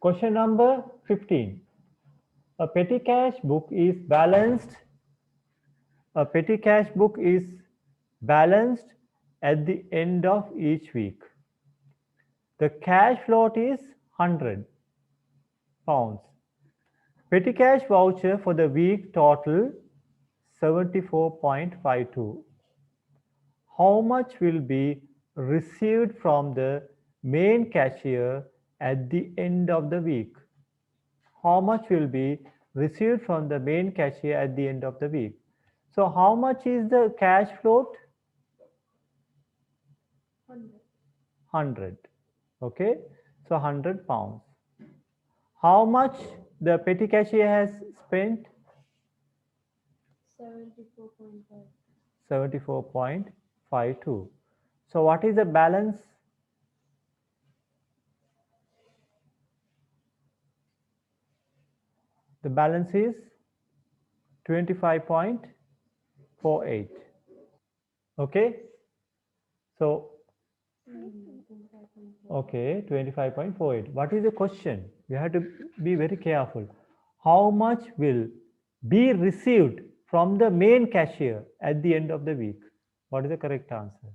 Question number 15. A petty cash book is balanced. A petty cash book is balanced at the end of each week. The cash float is 100 pounds. Petty cash voucher for the week total 74.52. How much will be received from the main cashier at the end of the week? How much will be received from the main cashier at the end of the week? So how much is the cash float? 100. Okay, so 100 pounds. How much the petty cashier has spent? 74.5. 74.52. So what is the balance? The balance is 25.48. Okay, so okay, 25.48. What is the question? We have to be very careful. How much will be received from the main cashier at the end of the week? What is the correct answer?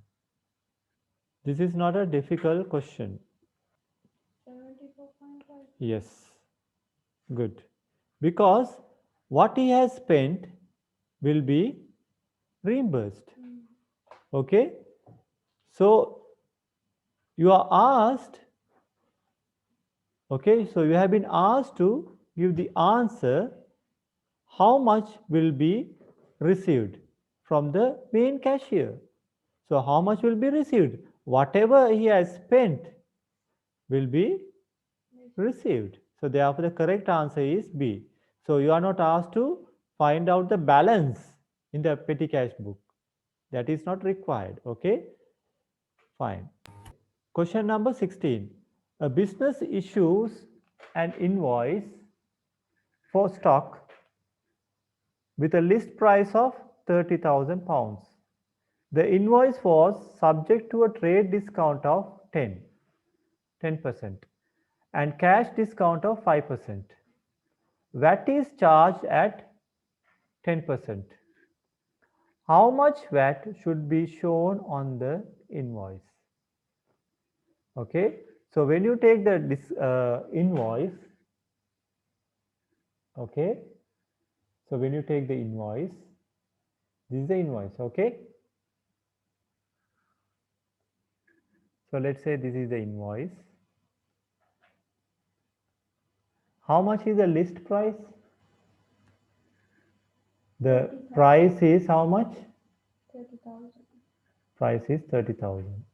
This is not a difficult question. 74.5. Yes, good. Because what he has spent will be reimbursed. Okay, so you are asked, okay, so you have been asked to give the answer how much will be received from the main cashier. So how much will be received? Whatever he has spent will be received. So therefore the correct answer is B. So you are not asked to find out the balance in the petty cash book. That is not required. Okay, fine. Question number 16. A business issues an invoice for stock with a list price of 30,000 pounds. The invoice was subject to a trade discount of 10% and cash discount of 5%. VAT is charged at 10%. How much VAT should be shown on the invoice? Okay, so when you take the invoice, okay, so when you take the invoice, this is the invoice, okay. So let's say this is the invoice. How much is the list price? The price is how much? 30,000. Price is 30,000.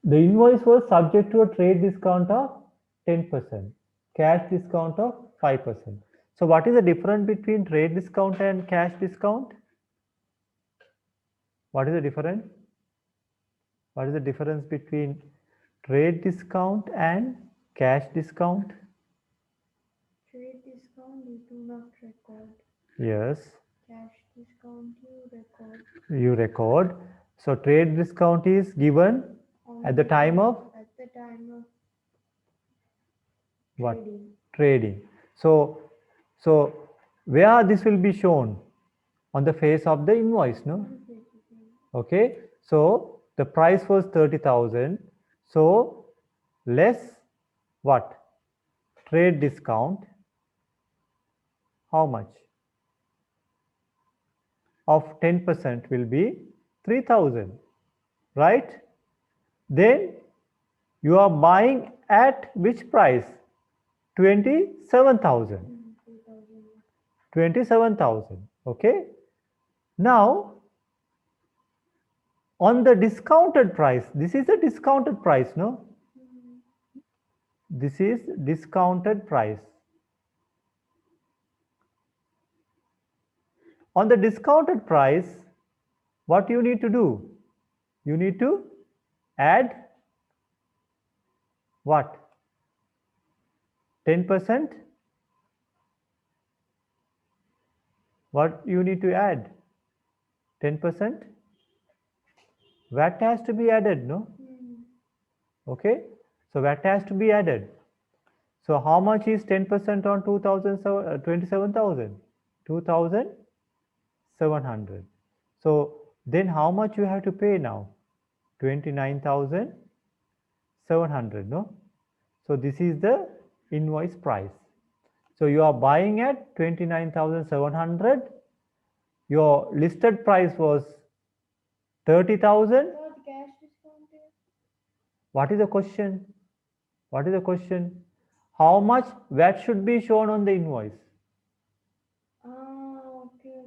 The invoice was subject to a trade discount of 10%, cash discount of 5%. So what is the difference between trade discount and cash discount? What is the difference? What is the difference between trade discount and cash discount? Trade discount you do not record. Yes, Cash discount you record. you record. So trade discount is given at the time of At the time of what? trading. Trading. So where this will be shown? On the face of the invoice, no? Okay, so the price was 30,000. So less what? Trade discount. How much? Of 10% will be 3,000, right? Then you are buying at which price? 27,000. 27,000. Okay. Now on the discounted price, this is the discounted price, no? This is discounted price. On the discounted price, what you need to do? You need to add what? 10%? What you need to add? 10%? VAT has to be added, no? Okay. So VAT has to be added. So how much is 10% on 27,000? 2,700. So then how much you have to pay now? 29,700, no? So this is the invoice price. So you are buying at 29,700. Your listed price was 30,000. Not cash discount here. What is the question? What is the question? How much VAT should be shown on the invoice? Okay.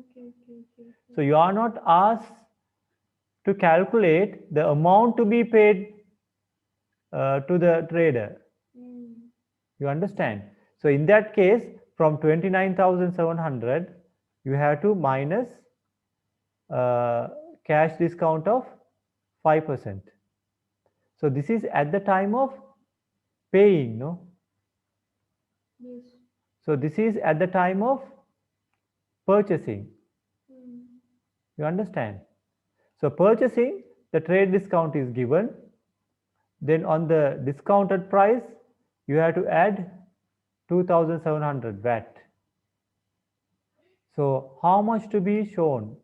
So you are not asked to calculate the amount to be paid to the trader. You understand? So in that case, from 29,700, you have to minus cash discount of 5%. So this is at the time of paying, no? Yes. So this is at the time of purchasing. You understand? So purchasing, the trade discount is given. Then on the discounted price, you have to add 2,700 VAT. So how much to be shown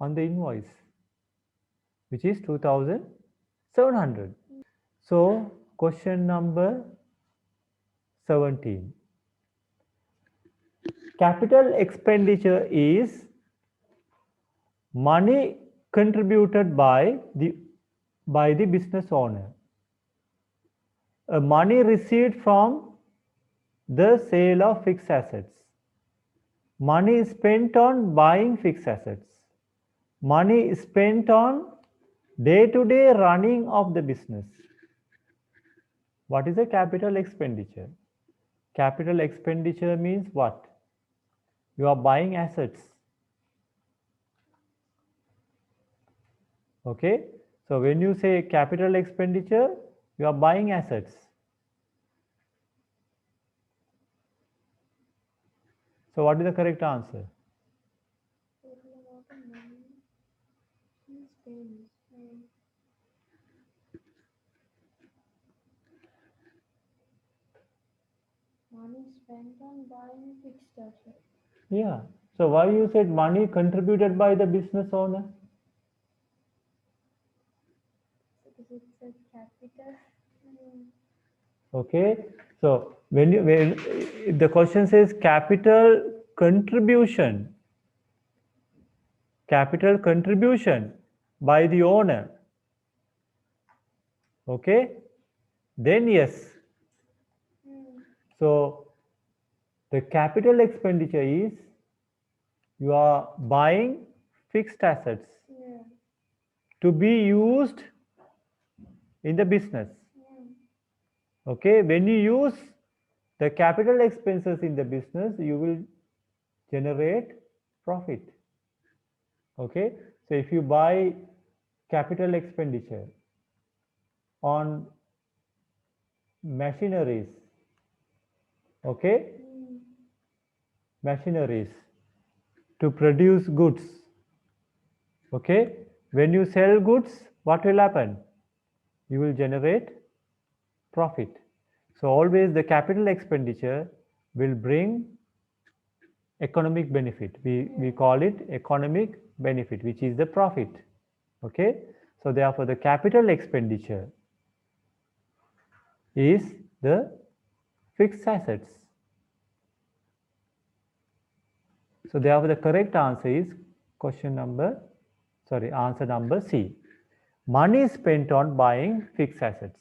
on the invoice? Which is 2,700. So question number 17. Capital expenditure is money contributed by the business owner. Money received from the sale of fixed assets. Money spent on buying fixed assets. Money spent on day-to-day running of the business. What is a capital expenditure? Capital expenditure means what? You are buying assets. Okay? So when you say capital expenditure, you are buying assets. So what is the correct answer? Total amount of money he spends. Money spent on buying fixed assets. Yeah. So why you said money contributed by the business owner? Because it's a capital. Okay. So when the question says capital contribution by the owner, okay, then yes. So the capital expenditure is you are buying fixed assets to be used in the business. Okay, when you use the capital expenses in the business, you will generate profit. Okay, so if you buy capital expenditure on machineries, okay, machineries to produce goods, okay, when you sell goods, what will happen? You will generate profit. So always the capital expenditure will bring economic benefit. We call it economic benefit, which is the profit. Okay, so therefore the capital expenditure is the fixed assets. So therefore the correct answer is answer number C. Money spent on buying fixed assets.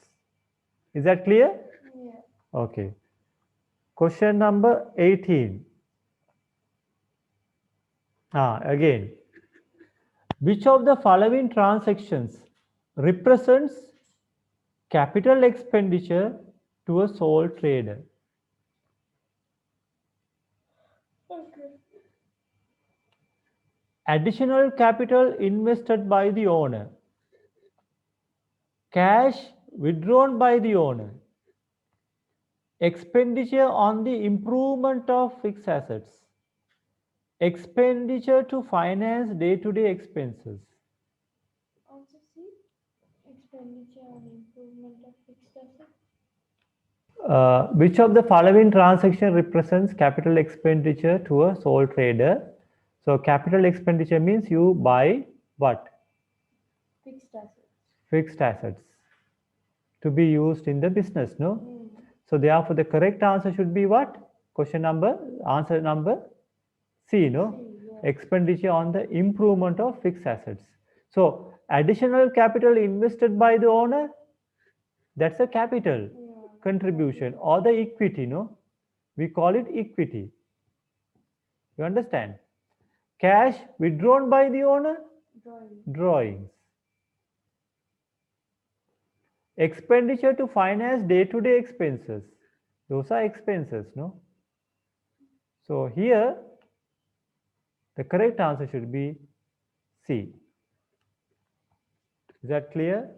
Is that clear? Yeah. Okay. Question number 18. Again, which of the following transactions represents capital expenditure to a sole trader? Okay. Additional capital invested by the owner, cash withdrawn by the owner, expenditure on the improvement of fixed assets, expenditure to finance day-to-day expenses. Also see expenditure on improvement of fixed assets. Which of the following transaction represents capital expenditure to a sole trader? So capital expenditure means you buy what? Fixed assets. Fixed assets to be used in the business, no? So therefore the correct answer should be what? Answer number C, no? C, yeah. Expenditure on the improvement of fixed assets. So additional capital invested by the owner, that's a capital Yeah. contribution or the equity, no? We call it equity. You understand? Cash withdrawn by the owner, Drawing. drawings. Expenditure to finance day-to-day expenses. Those are expenses, no? So here, the correct answer should be C. Is that clear?